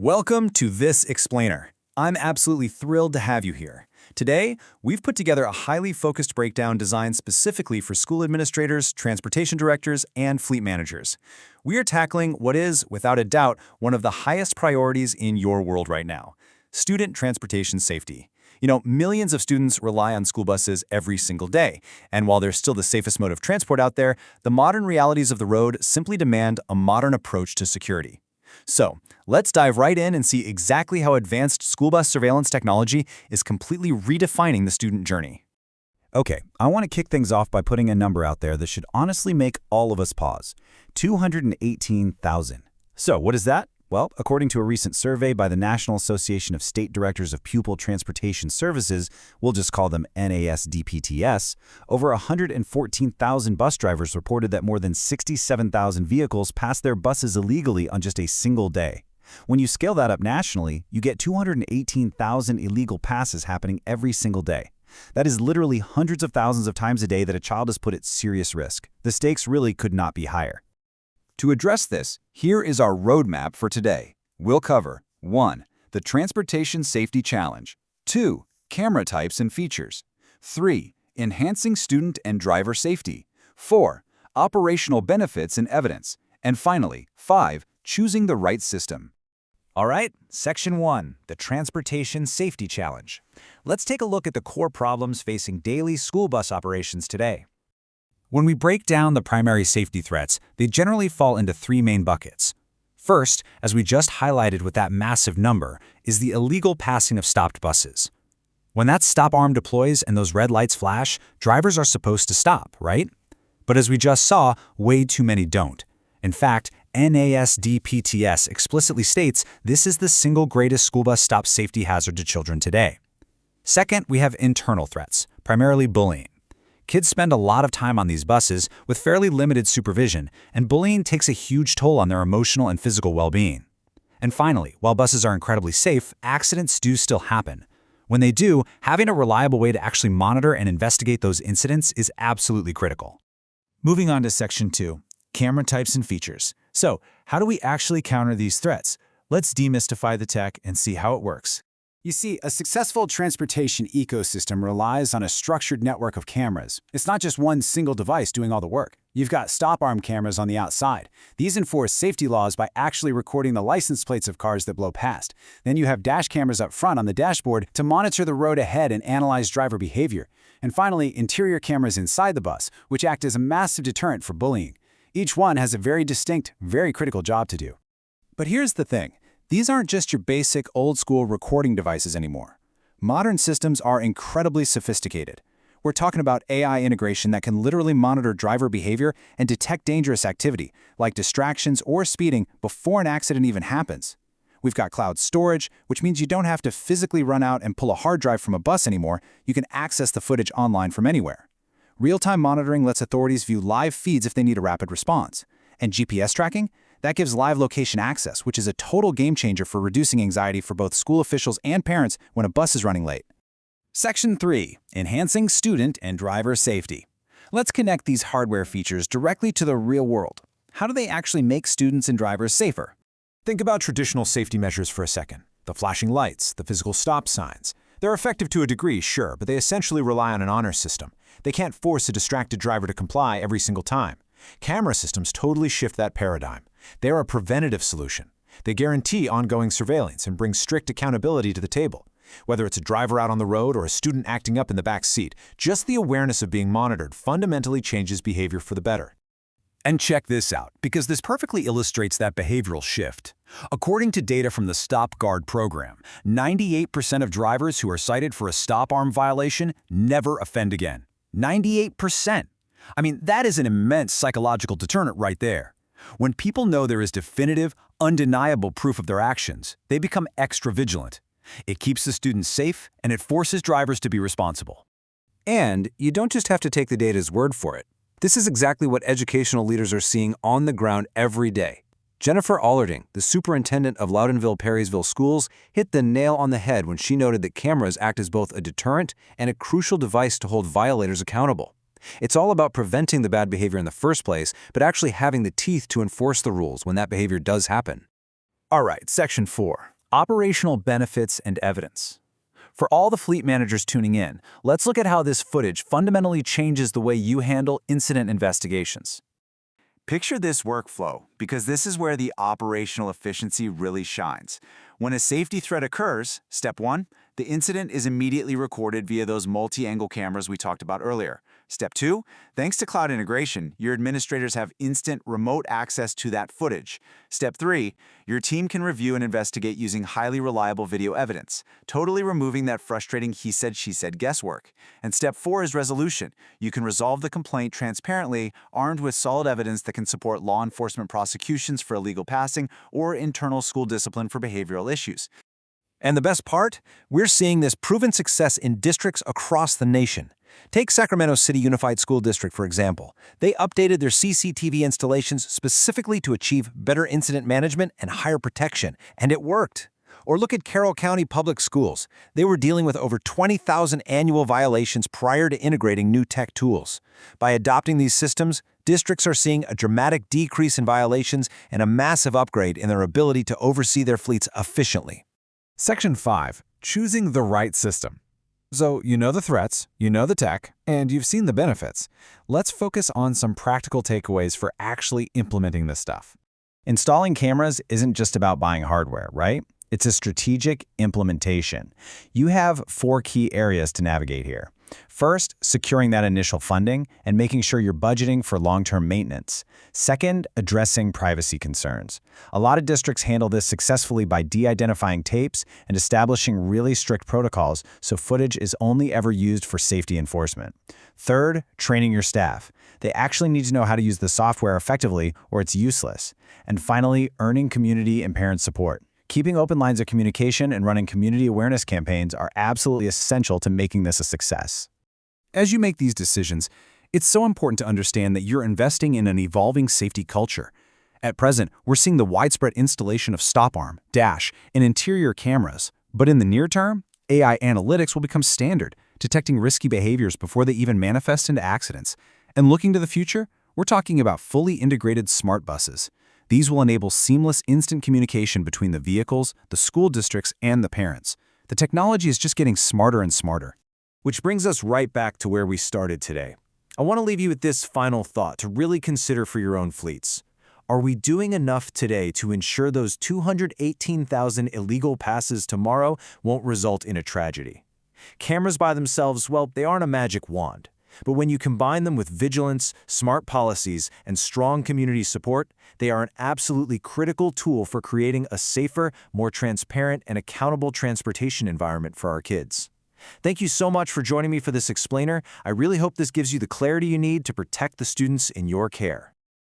Welcome to This Explainer. I'm absolutely thrilled to have you here. Today, we've put together a highly focused breakdown designed specifically for school administrators, transportation directors, and fleet managers. We are tackling what is, without a doubt, one of the highest priorities in your world right now: student transportation safety. Millions of students rely on school buses every single day, and while they're still the safest mode of transport out there, the modern realities of the road simply demand a modern approach to security. So, let's dive right in and see exactly how advanced school bus surveillance technology is completely redefining the student journey. Okay, I want to kick things off by putting a number out there that should honestly make all of us pause. 218,000. So, what is that? Well, according to a recent survey by the National Association of State Directors of Pupil Transportation Services, we'll just call them NASDPTS, over 114,000 bus drivers reported that more than 67,000 vehicles passed their buses illegally on just a single day. When you scale that up nationally, you get 218,000 illegal passes happening every single day. That is literally hundreds of thousands of times a day that a child is put at serious risk. The stakes really could not be higher. To address this, here is our roadmap for today. We'll cover 1. The Transportation Safety Challenge. 2. Camera types and features. 3. Enhancing student and driver safety. 4. Operational benefits and evidence. And finally, 5. Choosing the right system. All right, Section 1, the Transportation Safety Challenge. Let's take a look at the core problems facing daily school bus operations today. When we break down the primary safety threats, they generally fall into three main buckets. First, as we just highlighted with that massive number, is the illegal passing of stopped buses. When that stop arm deploys and those red lights flash, drivers are supposed to stop, right? But as we just saw, way too many don't. In fact, NASDPTS explicitly states this is the single greatest school bus stop safety hazard to children today. Second, we have internal threats, primarily bullying. Kids spend a lot of time on these buses with fairly limited supervision, and bullying takes a huge toll on their emotional and physical well-being. And finally, while buses are incredibly safe, accidents do still happen. When they do, having a reliable way to actually monitor and investigate those incidents is absolutely critical. Moving on to Section 2, camera types and features. So, how do we actually counter these threats? Let's demystify the tech and see how it works. You see, a successful transportation ecosystem relies on a structured network of cameras. It's not just one single device doing all the work. You've got stop-arm cameras on the outside. These enforce safety laws by actually recording the license plates of cars that blow past. Then you have dash cameras up front on the dashboard to monitor the road ahead and analyze driver behavior. And finally, interior cameras inside the bus, which act as a massive deterrent for bullying. Each one has a very distinct, very critical job to do. But here's the thing. These aren't just your basic old-school recording devices anymore. Modern systems are incredibly sophisticated. We're talking about AI integration that can literally monitor driver behavior and detect dangerous activity, like distractions or speeding, before an accident even happens. We've got cloud storage, which means you don't have to physically run out and pull a hard drive from a bus anymore. You can access the footage online from anywhere. Real-time monitoring lets authorities view live feeds if they need a rapid response. And GPS tracking? That gives live location access, which is a total game changer for reducing anxiety for both school officials and parents when a bus is running late. Section 3, enhancing student and driver safety. Let's connect these hardware features directly to the real world. How do they actually make students and drivers safer? Think about traditional safety measures for a second. The flashing lights, the physical stop signs. They're effective to a degree, sure, but they essentially rely on an honor system. They can't force a distracted driver to comply every single time. Camera systems totally shift that paradigm. They're a preventative solution. They guarantee ongoing surveillance and bring strict accountability to the table. Whether it's a driver out on the road or a student acting up in the back seat, just the awareness of being monitored fundamentally changes behavior for the better. And check this out, because this perfectly illustrates that behavioral shift. According to data from the Stop Guard program, 98% of drivers who are cited for a stop arm violation never offend again. 98%! I mean, that is an immense psychological deterrent right there. When people know there is definitive, undeniable proof of their actions, they become extra vigilant. It keeps the students safe, and it forces drivers to be responsible. And you don't just have to take the data's word for it. This is exactly what educational leaders are seeing on the ground every day. Jennifer Allerding, the superintendent of Loudonville-Perrysville Schools, hit the nail on the head when she noted that cameras act as both a deterrent and a crucial device to hold violators accountable. It's all about preventing the bad behavior in the first place, but actually having the teeth to enforce the rules when that behavior does happen. All right, Section 4, Operational Benefits and Evidence. For all the fleet managers tuning in, let's look at how this footage fundamentally changes the way you handle incident investigations. Picture this workflow, because this is where the operational efficiency really shines. When a safety threat occurs, step 1, the incident is immediately recorded via those multi-angle cameras we talked about earlier. Step 2, thanks to cloud integration, your administrators have instant remote access to that footage. Step 3, your team can review and investigate using highly reliable video evidence, totally removing that frustrating he said, she said guesswork. And step 4 is resolution. You can resolve the complaint transparently, armed with solid evidence that can support law enforcement prosecutions for illegal passing or internal school discipline for behavioral issues. And the best part? We're seeing this proven success in districts across the nation. Take Sacramento City Unified School District, for example. They updated their CCTV installations specifically to achieve better incident management and higher protection, and it worked. Or look at Carroll County Public Schools. They were dealing with over 20,000 annual violations prior to integrating new tech tools. By adopting these systems, districts are seeing a dramatic decrease in violations and a massive upgrade in their ability to oversee their fleets efficiently. Section 5. Choosing the right system. So you know the threats, you know the tech, and you've seen the benefits. Let's focus on some practical takeaways for actually implementing this stuff. Installing cameras isn't just about buying hardware, right? It's a strategic implementation. You have 4 key areas to navigate here. First, securing that initial funding and making sure you're budgeting for long-term maintenance. Second, addressing privacy concerns. A lot of districts handle this successfully by de-identifying tapes and establishing really strict protocols so footage is only ever used for safety enforcement. Third, training your staff. They actually need to know how to use the software effectively or it's useless. And finally, earning community and parent support. Keeping open lines of communication and running community awareness campaigns are absolutely essential to making this a success. As you make these decisions, it's so important to understand that you're investing in an evolving safety culture. At present, we're seeing the widespread installation of stop arm, dash, and interior cameras. But in the near term, AI analytics will become standard, detecting risky behaviors before they even manifest into accidents. And looking to the future, we're talking about fully integrated smart buses. These will enable seamless instant communication between the vehicles, the school districts, and the parents. The technology is just getting smarter and smarter. Which brings us right back to where we started today. I want to leave you with this final thought to really consider for your own fleets. Are we doing enough today to ensure those 218,000 illegal passes tomorrow won't result in a tragedy? Cameras by themselves, well, they aren't a magic wand. But when you combine them with vigilance, smart policies, and strong community support, they are an absolutely critical tool for creating a safer, more transparent, and accountable transportation environment for our kids. Thank you so much for joining me for this explainer. I really hope this gives you the clarity you need to protect the students in your care.